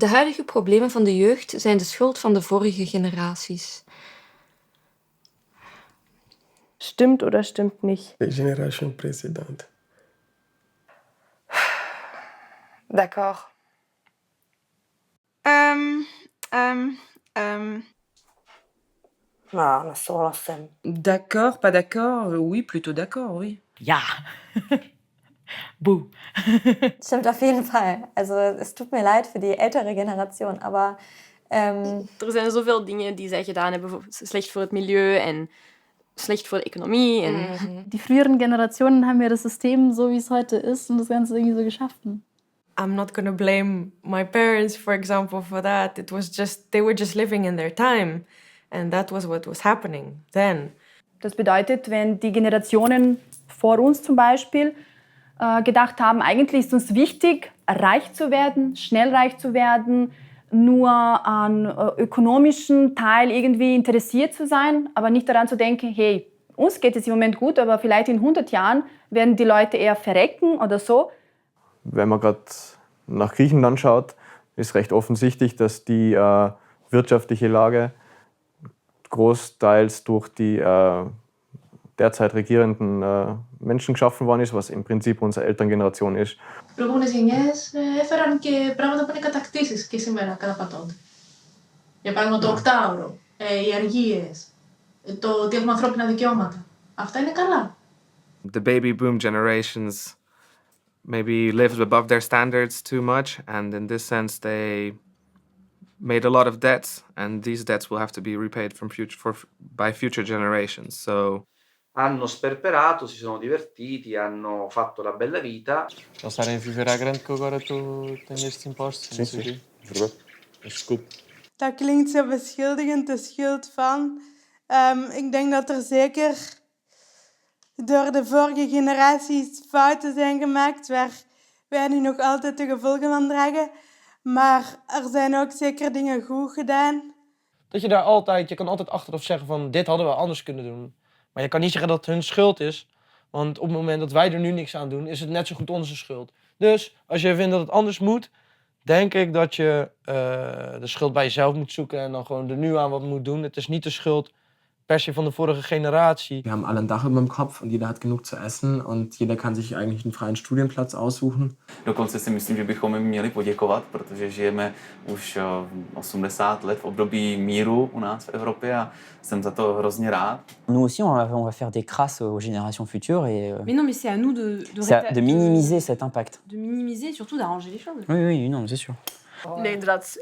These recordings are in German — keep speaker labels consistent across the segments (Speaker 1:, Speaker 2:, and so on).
Speaker 1: De huidige problemen van de jeugd zijn de schuld van de vorige generaties.
Speaker 2: Stimmt oder stimmt nicht?
Speaker 3: Die Generation Präsident.
Speaker 4: D'accord.
Speaker 5: No, nesouhlasím.
Speaker 6: D'accord, pas d'accord? Oui, plutôt d'accord, oui.
Speaker 7: Ja. Buh.
Speaker 8: Stimmt auf jeden Fall. Also es tut mir leid für die ältere Generation, aber...
Speaker 9: Er zijn zoveel dingen die zij gedaan hebben, slecht voor het milieu en slecht voor de economie.
Speaker 10: Die früheren Generationen haben ja das System so, wie es heute ist und das Ganze irgendwie so geschaffen.
Speaker 2: I'm not gonna blame my parents, for example, for that. It was just, they were just living in their time. And that was what was happening then.
Speaker 10: Das bedeutet, wenn die Generationen vor uns zum Beispiel gedacht haben, eigentlich ist uns wichtig, reich zu werden, schnell reich zu werden, nur an ökonomischen Teil irgendwie interessiert zu sein, aber nicht daran zu denken, hey, uns geht es im Moment gut, aber vielleicht in 100 Jahren werden die Leute eher verrecken oder so.
Speaker 11: Wenn man gerade nach Griechenland schaut, ist recht offensichtlich, dass die wirtschaftliche Lage großteils durch die derzeit regierenden Menschen geschaffen worden ist, was im Prinzip unsere Elterngeneration ist.
Speaker 12: Προηγούμενες γενιές έφεραν και πράγματα που είναι κατακτήσεις και σήμερα καταπατώνται. Για παράδειγμα το οκτάωρο, οι αργίες, το ότι έχουμε ανθρώπινα δικαιώματα. Αυτά είναι καλά.
Speaker 13: The baby boom generations maybe lived above their standards too much, and in this sense they made a lot of debts, and these debts will have to be repaid by future generations. So
Speaker 14: hanno sperperato, si sono divertiti, hanno fatto la bella vita.
Speaker 15: Eles estarem a viver à grande que agora tu tens estes impostos.
Speaker 3: Sim, sim. Verdade. Desculpe.
Speaker 16: Dat klinkt zo beschuldigend, de schuld van. Ik denk dat er zeker door de vorige generaties fouten zijn gemaakt waar wij nu nog altijd de gevolgen van dragen. Maar er zijn ook zeker dingen goed gedaan.
Speaker 17: Dat je kan altijd achteraf zeggen van dit hadden we anders kunnen doen. Maar je kan niet zeggen dat het hun schuld is. Want op het moment dat wij er nu niks aan doen, is het net zo goed onze schuld. Dus als je vindt dat het anders moet, denk ik dat je de schuld bij jezelf moet zoeken en dan gewoon er nu aan wat moet doen. Het is niet de schuld per se van de vorige generatie.
Speaker 18: Wir haben alle ein Dach über dem Kopf und jeder hat genug zu essen und jeder kann sich eigentlich einen freien Studienplatz aussuchen.
Speaker 15: Dokonce si myslím, že bychom jim měli poděkovat, protože žijeme už 80 let v období míru u nás v Evropě a jsem za to hrozně rád.
Speaker 5: Nous aussi, on va faire des crasses aux générations futures et
Speaker 19: mais non, mais c'est à nous
Speaker 5: de minimiser cet impact.
Speaker 19: De minimiser, surtout d'arranger les choses.
Speaker 5: Oui, non, c'est sûr.
Speaker 20: Nee, inderdaad.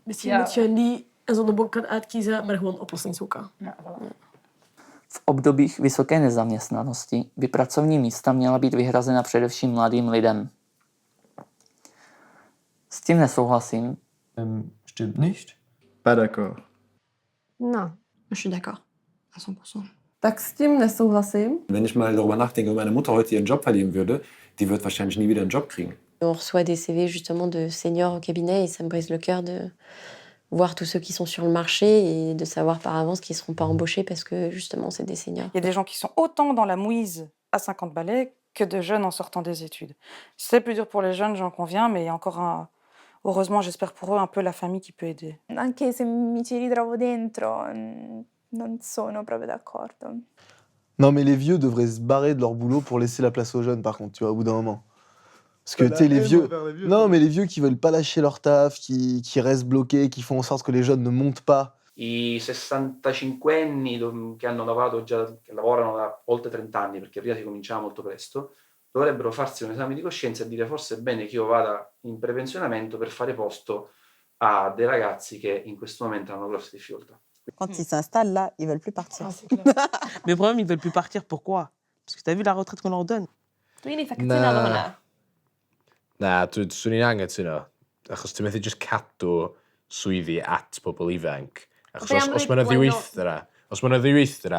Speaker 20: Misschien moet je niet een zondebok uitkiezen, maar gewoon oplossing zoeken.
Speaker 19: Ja, voilà.
Speaker 21: V obdobích vysoké nezaměstnanosti by pracovní místa měla být vyhrazena především mladým lidem. S tím nesouhlasím.
Speaker 18: Stimmt nicht.
Speaker 3: Pas d'accord.
Speaker 1: Non, je suis d'accord, à 100%.
Speaker 2: Tak s tím nesouhlasím.
Speaker 22: Wenn ich mal darüber nachdenke, wenn meine Mutter heute ihren Job verlieren würde, die wird wahrscheinlich nie wieder einen Job kriegen.
Speaker 23: On reçoit des CV justement de seniors au cabinet et ça me brise le cœur de voir tous ceux qui sont sur le marché et de savoir par avance qu'ils ne seront pas embauchés parce que justement c'est des seniors.
Speaker 4: Il y a des gens qui sont autant dans la mouise à 50 balais que de jeunes en sortant des études. C'est plus dur pour les jeunes, j'en conviens, mais il y a encore heureusement, j'espère pour eux, un peu la famille qui peut aider.
Speaker 24: Anche se mi ci ritrovo dentro, non sono proprio d'accordo.
Speaker 25: Non, mais les vieux devraient se barrer de leur boulot pour laisser la place aux jeunes, par contre, tu vois, au bout d'un moment. Parce que, tu sais, les vieux... Non, mais les vieux qui veulent pas lâcher leur taf, qui restent bloqués, qui font en sorte que les jeunes ne montent pas.
Speaker 14: I 65enni che hanno lavorato già, che lavorano da oltre 30 anni, perché prima si cominciava molto presto, dovrebbero farsi un esame di coscienza e dire forse è bene che io vada in prepensionamento per fare posto a dei ragazzi che in questo momento hanno grosse difficoltà.
Speaker 26: Quand ils s'installent là, ils veulent plus partir.
Speaker 6: Mais le problème, ils veulent plus partir, pourquoi? Parce que t'as vu la retraite qu'on leur donne?
Speaker 9: Dwi'n eitha cytuno efo hwnna.
Speaker 27: Na, swn i'n angytuno. Achos ti'n methu just cadw swyddi at pobl ifanc. Achos os mae'n ddiweithio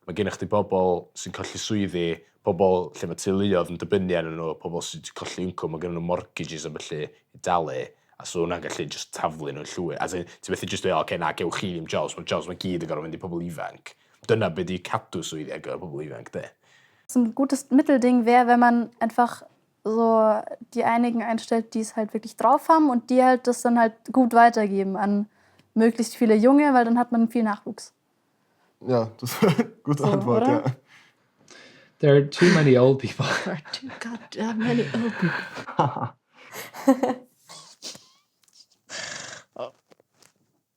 Speaker 27: mae gennych chi bobl sy'n colli swyddi, pobl lle mae teuluoedd yn dibynnu arnyn nhw, pobl sy'n colli incwm, mae gennym nhw mortgages a felly i dalu, a so hwnna'n gallu just taflu nhw'n llwyr. Ti'n methu just dweud, oce, na, gewch chi ddim jobs, mae gyd yn gorfod mynd i pobl ifanc. Dyna beth i cadw swyddi ar gyfer pobl ifanc, de.
Speaker 10: Ein gutes Mittelding wäre, wenn man einfach so die einigen einstellt, die es halt wirklich drauf haben und die halt das dann halt gut weitergeben an möglichst viele Junge, weil dann hat man viel Nachwuchs.
Speaker 25: Ja, das ist eine gute
Speaker 10: So,
Speaker 25: Antwort,
Speaker 10: oder?
Speaker 25: ja.
Speaker 7: There are too many old people.
Speaker 20: There are too goddamn many old people.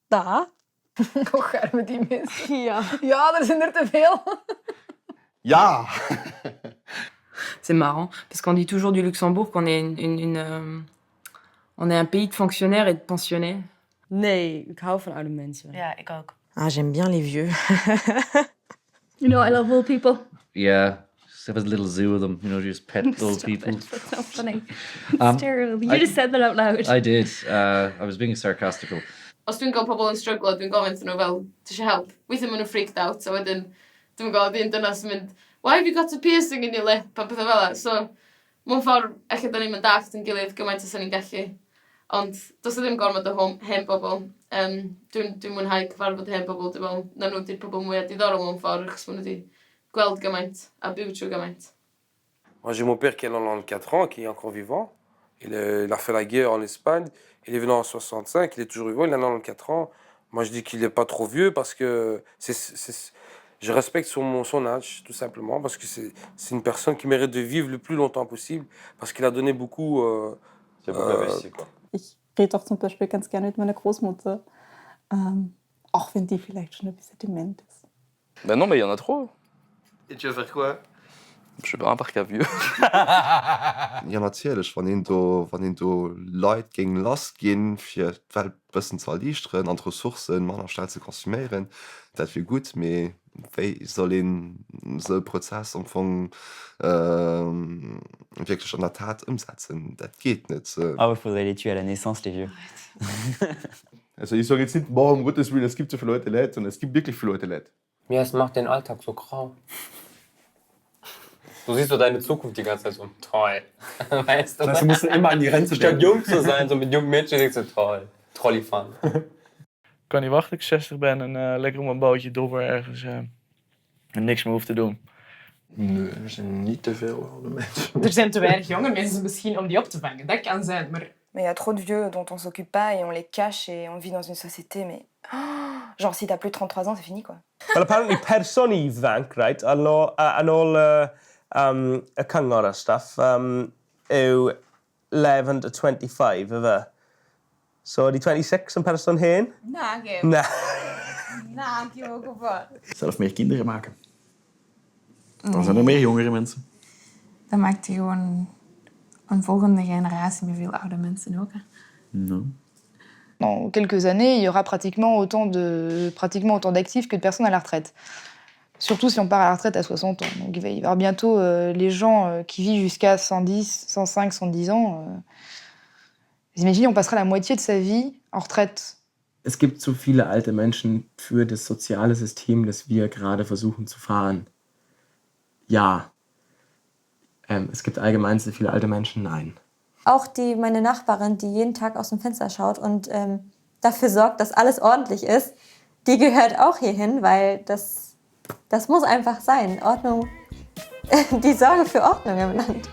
Speaker 4: Da?
Speaker 10: Hoe gaan we die mis?
Speaker 4: Ja.
Speaker 10: Ja, er zijn er te veel.
Speaker 25: Ja.
Speaker 8: C'est marrant, parce qu'on dit toujours du Luxembourg qu'on est, on est un pays de fonctionnaires et de pensionnaires.
Speaker 11: Nee, ik hou van oude mensen.
Speaker 19: Ja, ik ook.
Speaker 11: Ah, j'aime bien les vieux.
Speaker 10: You know, I love old people.
Speaker 12: Yeah, just have a little zoo of them, you know, just pet old
Speaker 10: Stop
Speaker 12: people.
Speaker 10: it, that's so funny.
Speaker 12: Um,
Speaker 10: It's terrible. You
Speaker 12: I-
Speaker 10: just said that out loud.
Speaker 12: I did. I was being sarcastical.
Speaker 9: Os dwi'n gweld pobl yn struglo, dwi'n gofyn nhw fel, ti eisiau help? Weithio maen nhw'n freaked out, so wedyn, dwi'n gweld un dynas yn mynd, why have you got a piercing in your lip? A bethau fel la. So, mewn ffordd, eich da ni'n mynd dallt yn gilydd gymaint os ni'n gallu. Ond, does ddim gormod o hen bobl. Dwi'n mwynhau cyfarfod hen bobl, dwi'n meddwl, na nhw di'r pobl mwyaf diddorol mewn ffordd, achos maen nhw wedi gweld gymaint a byw trwy gymaint.
Speaker 13: Moi, j'ai mon père qui a 94 ans, qui est encore vivant. Il a fait la guerre en Espagne. Il est venu en 65, il est toujours vivant, il a 94 ans. Moi, je dis qu'il n'est pas trop vieux parce que je respecte son âge, tout simplement, parce que c'est une personne qui mérite de vivre le plus longtemps possible, parce qu'il a donné beaucoup.
Speaker 26: Ich rede auch zum Beispiel ganz gerne mit meiner Großmutter, auch wenn die vielleicht schon ein bisschen dement ist.
Speaker 16: Ben non, mais il y en a trop.
Speaker 3: Et tu vas faire quoi?
Speaker 16: Je sais pas, un parc à vieux.
Speaker 17: Ja natürlich, wenn du Leute gegen Last gehen für bisschen zu erleichtern und Ressourcen meiner Stadt zu konsumieren, das wäre gut, aber wie soll ihn so einen Prozess wirklich an der Tat umsetzen? Das geht nicht.
Speaker 5: Ah, il faudrait les tuer à la naissance, les vieux.
Speaker 27: Also ich sage jetzt nicht, boah, um Gottes Willen, es gibt so viele Leute leid, sondern es gibt wirklich viele Leute leid.
Speaker 28: Ja, es macht den Alltag so grau. Du siehst so deine Zukunft die ganze Zeit so, toll. Weißt du?
Speaker 22: Also musst du immer an die Grenze
Speaker 28: Statt
Speaker 22: denken.
Speaker 28: jung zu sein, so mit jungen Menschen, denkst du, toll. Trolley fahren.
Speaker 29: Ik kan niet wachten dat ik 60 ben en lekker op mijn bootje dobber ergens en niks meer hoef te doen.
Speaker 3: Nee, er zijn niet te veel oude mensen.
Speaker 30: Er zijn te weinig jonge mensen misschien om die op te vangen. Dat kan zijn, maar...
Speaker 24: Mais il y a trop de vieux dont on s'occupe pas et on les cache et on vit dans une société, mais... genre, si t'as plus de 33 ans, c'est fini, quoi.
Speaker 31: Well, apparently person ifanc, right, yn ôl y cyngor a stuff, yw 11 to 25, yfe? So, ydy 26 yn person hen?
Speaker 24: Na, Gim.
Speaker 31: Na.
Speaker 24: Na, ik heb ook op wat.
Speaker 22: Zelf meer kinderen maken. Dan zijn er meer jongere mensen.
Speaker 32: Dan maakt je gewoon een volgende generatie met veel oude mensen ook. Hè?
Speaker 22: Non.
Speaker 24: Dans quelques années, il y aura pratiquement autant d'actifs que de personnes à la retraite. Surtout si on part à la retraite à 60 ans. Donc il va y avoir bientôt les gens qui vivent jusqu'à 110, 105, 110 ans. Vous imaginez, on passera la moitié de sa vie en retraite.
Speaker 18: Es gibt so viele alte Menschen für das soziale System, das wir gerade versuchen zu fahren. Ja. Es gibt allgemein so viele alte Menschen, nein.
Speaker 33: Auch meine Nachbarin, die jeden Tag aus dem Fenster schaut und dafür sorgt, dass alles ordentlich ist, die gehört auch hierhin, weil das muss einfach sein. Ordnung, die Sorge für Ordnung im Land.